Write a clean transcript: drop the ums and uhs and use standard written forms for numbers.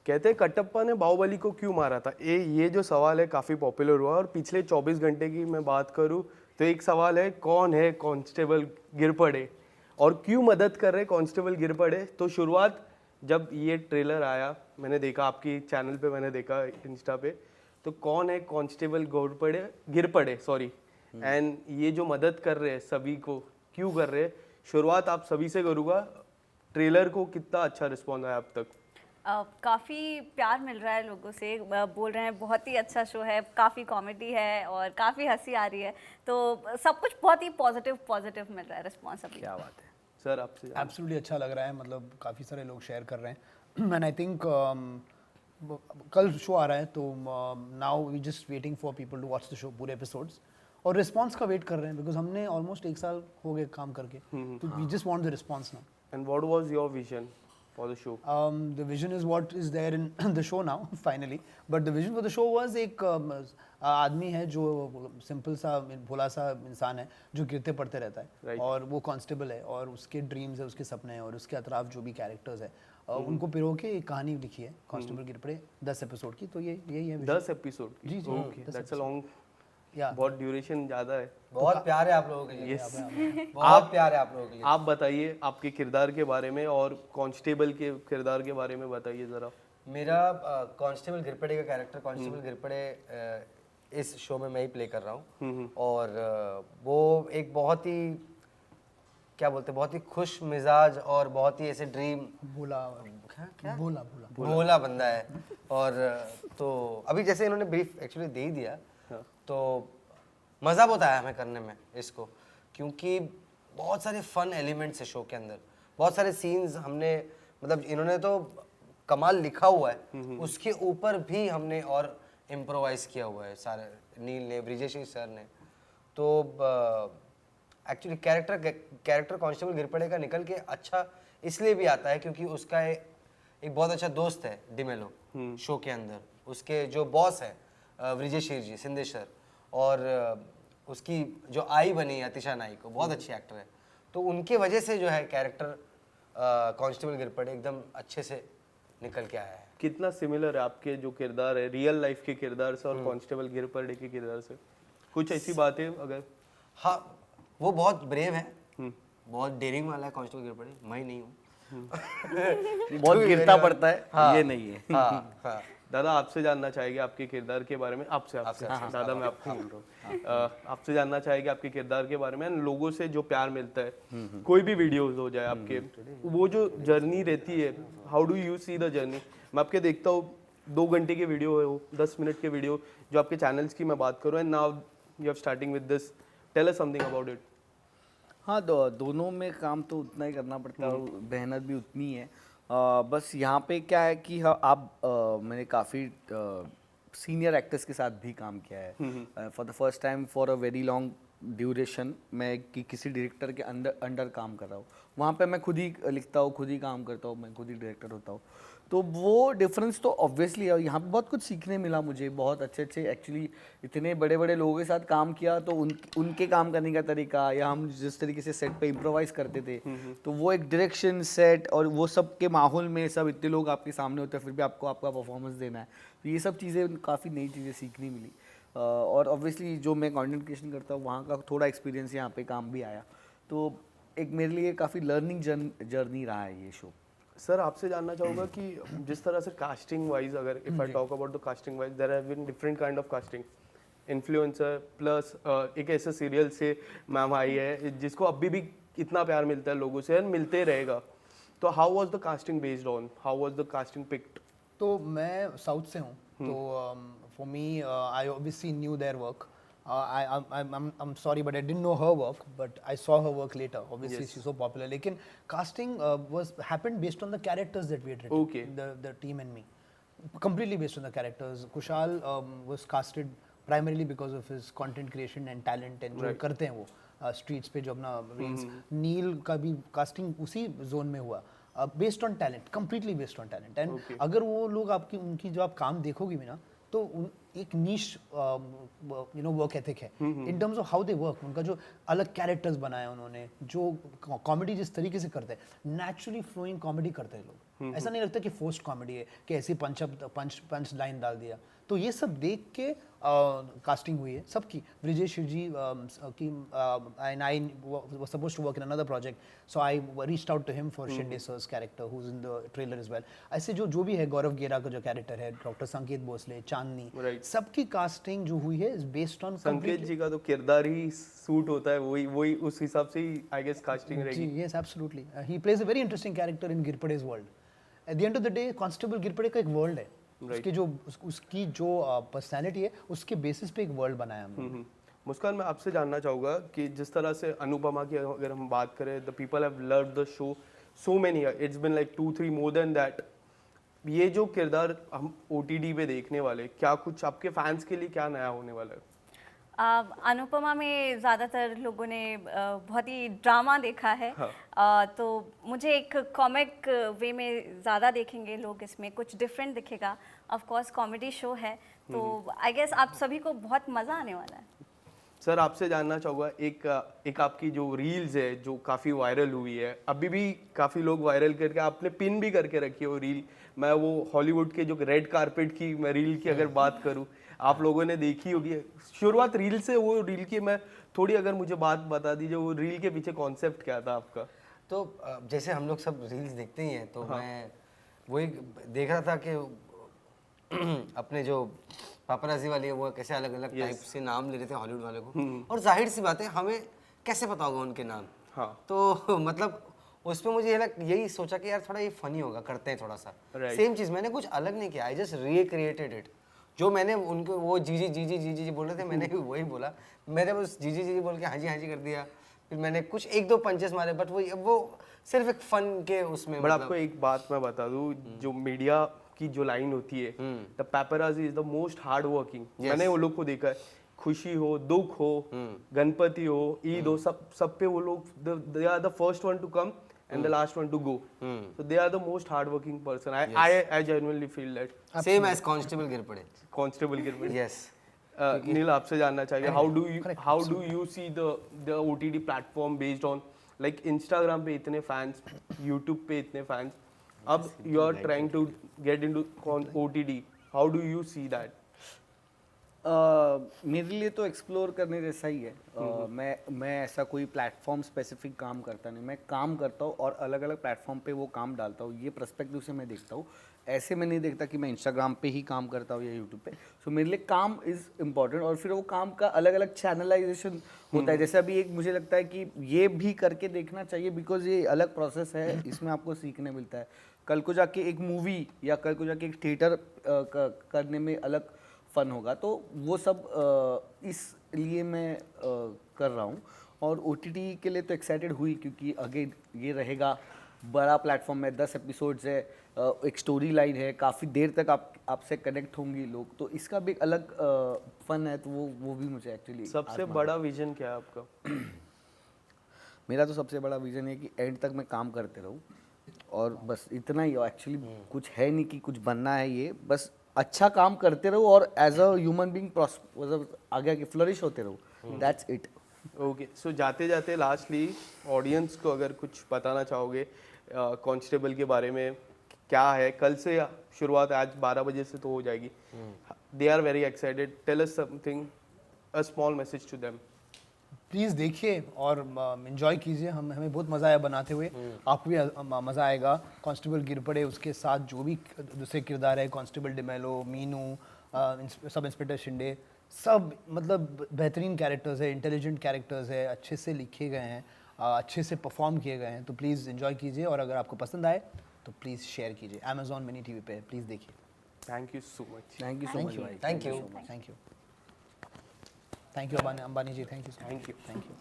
कहते हैं कटप्पा ने बाहुबली को क्यों मारा था? ये जो सवाल है काफ़ी पॉपुलर हुआ और पिछले 24 घंटे की मैं बात करूं तो एक सवाल है, कौन है कांस्टेबल गिरपड़े और क्यों मदद कर रहे कांस्टेबल गिरपड़े? तो शुरुआत जब ये ट्रेलर आया, मैंने देखा आपकी चैनल पे, मैंने देखा इंस्टा पे, तो कौन है कांस्टेबल गिरपड़े सॉरी, एंड ये जो मदद कर रहे हैं सभी को, क्यों कर रहे हैं? शुरुआत आप सभी से करूँगा। ट्रेलर को कितना अच्छा रिस्पॉन्स आया अब तक? काफ़ी प्यार मिल रहा है लोगों से, बोल रहे हैं बहुत ही अच्छा शो है, काफ़ी कॉमेडी है और काफ़ी हंसी आ रही है, तो सब कुछ बहुत ही पॉजिटिव मिल रहा है रिस्पॉन्स अभी। क्या बात है सर आपसे एब्सोल्युटली अच्छा लग रहा है, मतलब काफ़ी सारे लोग शेयर कर रहे हैं एंड आई थिंक कल शो आ रहा है तो now we just waiting for people to watch the show, पूरे एपिसोड्स, और रिस्पांस का वेट कर रहे हैं बिकॉज हमने ऑलमोस्ट 1 साल हो गए काम करके, तो we just want the response now. And what was your vision for the show? The vision is what is there in the show now finally, but the vision for the show was एक आदमी है जो simple सा भोला सा इंसान है जो गिरते पड़ते रहता है, Right. और वो कांस्टेबल है और उसके ड्रीम्स है, उसके सपने हैं, और उसके अतराफ जो भी कैरेक्टर्स है उनको पिरो के एक कहानी लिखी है कांस्टेबल गिरपड़े 10 एपिसोड की, तो यही है vision। 10 एपिसोड? जी, जी, ओके, 10 दैट्स अ लॉन्ग, या बहुत ड्यूरेशन ज़्यादा है। बहुत प्यार है आप लोगों के लिए। Yes. बहुत प्यार है आप लोगों के लिए। आप बताइए आपके किरदार के बारे में और कांस्टेबल के किरदार के बारे में बताइए ज़रा। मेरा कांस्टेबल गिरपड़े का कैरेक्टर, कांस्टेबल गिरपड़े इस शो में मैं ही प्ले कर रहा हूँ, और वो एक बहुत ही क्या बोलते हैं, बहुत ही खुश मिजाज और बहुत ही ऐसे ड्रीम भोला भोला भोला बंदा है। और तो अभी जैसे इन्होंने ब्रीफ एक्चुअली दे ही दिया, तो मज़ा बहुत आया हमें करने में इसको, क्योंकि बहुत सारे फन एलिमेंट्स है शो के अंदर, बहुत सारे सीन्स हमने, मतलब इन्होंने तो कमाल लिखा हुआ है, उसके ऊपर भी हमने और इम्प्रोवाइज किया हुआ है सारे, नील ने, ब्रिजेश सर ने। तो एक्चुअली कैरेक्टर कांस्टेबल गिरपड़े का निकल के अच्छा इसलिए भी आता है क्योंकि उसका एक बहुत अच्छा दोस्त है डिमेलो शो के अंदर, उसके जो बॉस है ब्रिजेशीर जी सिंधेश सर, और उसकी जो आई बनी है अतिशा नाइक, को बहुत अच्छी एक्टर है, तो उनके वजह से जो है कैरेक्टर कांस्टेबल गिरपड़े एकदम अच्छे से निकल के आया है। कितना सिमिलर है आपके जो किरदार है रियल लाइफ के किरदार से और कांस्टेबल गिरपड़े के किरदार से? कुछ ऐसी बातें अगर? हाँ, वो बहुत ब्रेव है, बहुत डेयरिंग वाला है कांस्टेबल गिरपड़े, मैं नहीं हूँ। बहुत गिरता पड़ता है, हाँ, ये नहीं है। हाँ। दादा आपसे जानना चाहेंगे आपके किरदार के बारे में, आपसे दादा मैं आपको बोल रहा हूँ, आपसे जानना चाहेंगे आपके किरदार के बारे में, लोगों से जो प्यार मिलता है, कोई भी वीडियोस हो जाए आपके, वो जो जर्नी रहती है, how do you see the journey? मैं आपके देखता हूँ 2 घंटे की वीडियो है, वो 10 मिनट के वीडियो जो आपके चैनल्स की मैं बात करूँ, and now you are starting with this, tell us something about it. हाँ, दोनों में काम तो उतना ही करना पड़ता है, मेहनत भी उतनी है। बस यहाँ पे क्या है कि मैंने काफ़ी सीनियर एक्टर्स के साथ भी काम किया है। For the first time for a very long duration मैं किसी डायरेक्टर के अंडर काम कर रहा हूँ। वहाँ पे मैं खुद ही लिखता हूँ, खुद ही काम करता हूँ, मैं खुद ही डायरेक्टर होता हूँ, तो वो डिफरेंस तो ऑब्वियसली है। यहाँ पे बहुत कुछ सीखने मिला मुझे, बहुत अच्छे एक्चुअली इतने बड़े बड़े लोगों के साथ काम किया, तो उनके काम करने का तरीका, या हम जिस तरीके से सेट पे इम्प्रोवाइज़ करते थे, तो वो एक डायरेक्शन सेट और वो सब के माहौल में सब इतने लोग आपके सामने होते हैं, फिर भी आपको आपका परफॉर्मेंस देना है, तो ये सब चीज़ें काफ़ी नई चीज़ें सीखने मिली। और ऑब्वियसली जो मैं कंटेंट क्रिएशन करता हूँ वहाँ का थोड़ा एक्सपीरियंस यहाँ पे काम भी आया, तो एक मेरे लिए काफ़ी लर्निंग जर्नी रहा है ये शो। सर आपसे जानना चाहूँगा कि जिस तरह से कास्टिंग वाइज, अगर if I talk about the casting wise, there have been different kind of casting, influencer plus एक ऐसे सीरियल से मैम आई है जिसको अभी भी इतना प्यार मिलता है लोगों से, मिलते रहेगा, तो how was the casting based on, how was the casting picked? तो मैं साउथ से हूँ, तो for me I obviously new their work. I'm sorry, but I didn't know her work, but I saw her work later. Obviously, she's so popular. लेकिन casting happened based on the characters that we had written. Okay. The team and me, completely based on the characters. Kushal was casted primarily because of his content creation and talent, and जो करते हैं वो streets पे जो अपना reels. नील का भी casting उसी zone में हुआ. Based on talent, completely based on talent. And अगर वो लोग उनकी जो आप काम देखोगे भी ना, तो एक नीश वर्क एथिक है in terms of how they work. उनका जो अलग कैरेक्टर्स बनाए उन्होंने, जो कॉमेडी जिस तरीके से करते हैं, नेचुरली फ्लोइंग कॉमेडी करते हैं लोग. ऐसा नहीं लगता कि फोर्स्ड कॉमेडी है कि ऐसी पंच लाइन डाल दिया। तो ये सब देख के कास्टिंग हुई है सबकी। ब्रिजेश जी की and I was supposed to work in another project, so I reached out to him for Shinde sir's character who is in the trailer as well. ऐसे जो भी है, गौरव गेरा का जो कैरेक्टर है, डॉक्टर संकेत भोसले, चांदनी, Right. सबकी कास्टिंग जो हुई है इज बेस्ड ऑन संकेत जी का तो किरदार ही सूट होता है, वही वही उस हिसाब से ही आई गेस कास्टिंग रहेगी। Yes, absolutely. He plays a very interesting character in गिरपड़े's world. At the end of the day, constable Girpade का एक वर्ल्ड है। उसकी जो पर्सनालिटी है, उसके बेसिस पे एक वर्ल्ड बनाया हमने। मुस्कान, मैं आपसे जानना चाहूँगा कि जिस तरह से अनुपमा की अगर हम बात करें, the people have loved the show so many, it's been like 2-3 more than that. ये जो किरदार हम OTT पे देखने वाले, क्या कुछ आपके फैंस के लिए क्या नया होने वाला है? अनुपमा में ज़्यादातर लोगों ने बहुत ही ड्रामा देखा है। तो मुझे एक कॉमिक वे में ज़्यादा देखेंगे लोग, इसमें कुछ डिफरेंट दिखेगा। ऑफ कोर्स कॉमेडी शो है, तो आई गेस आप सभी को बहुत मज़ा आने वाला है। सर, आपसे जानना चाहूँगा, एक आपकी जो रील्स है जो काफ़ी वायरल हुई है, अभी भी काफ़ी लोग वायरल करके आपने पिन भी करके रखी है वो रील। मैं वो हॉलीवुड के जो रेड कारपेट की मैं रील की अगर बात करूँ, आप लोगों ने देखी होगी। शुरुआत रील से, वो रील की मैं थोड़ी अगर मुझे बात बता दीजिए, वो रील के पीछे कॉन्सेप्ट क्या था आपका? तो जैसे हम लोग सब रील्स देखते ही हैं, तो मैं वही देख रहा था कि अपने जो पापराजी वाली है वो कैसे अलग अलग टाइप से नाम ले रहे थे हॉलीवुड वाले को, और जाहिर सी बात है हमें कैसे पता होगा उनके नाम। हाँ। तो मतलब उसमें मुझे यही सोचा कि यार थोड़ा ये फनी होगा, करते हैं थोड़ा सा। सेम चीज़ मैंने कुछ अलग नहीं किया, आई जस्ट रिक्रिएटेड इट। जो मैंने उनको वो जी बोल रहे थे, मैंने भी वही बोला। मैंने बस जी बोल के हाँ जी कर दिया। फिर मैंने कुछ 1-2 पंचेस मारे, बट वो सिर्फ एक फन के उसमें। बट आपको एक बात मैं बता दूं, जो मीडिया की जो लाइन होती है, the paparazzi is the most hard working. मैंने वो लोग को देखा है, खुशी हो, दुख हो, गणपति हो, ईद हो, सब पे वो लोग they are the first one to come and the last one to go. So they are the most hardworking person. I genuinely feel that. Same as Constable गिरपड़े. Constable गिरपड़े. Yes. नील, आपसे जानना चाहिए, how do you see the OTT platform based on like Instagram पे इतने fans, YouTube पे इतने fans, अब you are trying to get into OTT. How do you see that? मेरे लिए तो एक्सप्लोर करने जैसा ही है। मैं ऐसा कोई प्लेटफॉर्म स्पेसिफिक काम करता नहीं, मैं काम करता हूँ और अलग अलग प्लेटफॉर्म पे वो काम डालता हूँ। ये पर्सपेक्टिव से मैं देखता हूँ, ऐसे मैं नहीं देखता कि मैं इंस्टाग्राम पे ही काम करता हूँ या यूट्यूब पे। सो मेरे लिए काम इज़ इम्पॉर्टेंट, और फिर वो काम का अलग अलग चैनलाइजेशन होता है। जैसे अभी एक मुझे लगता है कि ये भी करके देखना चाहिए, बिकॉज ये अलग प्रोसेस है, इसमें आपको सीखने मिलता है। कल को जाके एक मूवी या कल को जाके एक थिएटर करने में अलग फन होगा, तो वो सब इसलिए मैं कर रहा हूँ। और OTT के लिए तो एक्साइटेड हुई, क्योंकि अगेन ये रहेगा बड़ा प्लेटफॉर्म है, 10 एपिसोड्स है, एक स्टोरी लाइन है, काफ़ी देर तक आपसे कनेक्ट होंगी लोग, तो इसका भी एक अलग फन है। तो वो भी मुझे एक्चुअली सबसे बड़ा विजन क्या है आपका? मेरा तो सबसे बड़ा विजन है कि एंड तक मैं काम करते रहूँ, और बस इतना ही। एक्चुअली कुछ है नहीं कि कुछ बनना है, ये बस अच्छा काम करते रहो और एज अ ह्यूमन बीइंग मतलब आगे आगे फ्लरिश होते रहो, दैट्स इट। ओके, सो जाते जाते लास्टली ऑडियंस को अगर कुछ बताना चाहोगे कांस्टेबल के बारे में, क्या है? कल से शुरुआत है, आज 12 बजे से तो हो जाएगी। They are very excited, tell us something, a small message to them. Please देखिए और एंजॉय कीजिए। हमें बहुत मज़ा आया बनाते हुए, आपको भी मज़ा आएगा। कांस्टेबल गिरपड़े, उसके साथ जो भी दूसरे किरदार है, constable D'Mello, Meenu, sub inspector Shinde, सब मतलब बेहतरीन कैरेक्टर्स है, इंटेलिजेंट कैरेक्टर्स है, अच्छे से लिखे गए हैं, अच्छे से परफॉर्म किए गए हैं। तो प्लीज़ एंजॉय कीजिए, और अगर आपको पसंद आए तो प्लीज़ शेयर कीजिए। Amazon मिनी टीवी पे प्लीज़ देखिए। Thank you so much. Thank you so much भाई। Thank you. Thank you Ambani ji, thank you.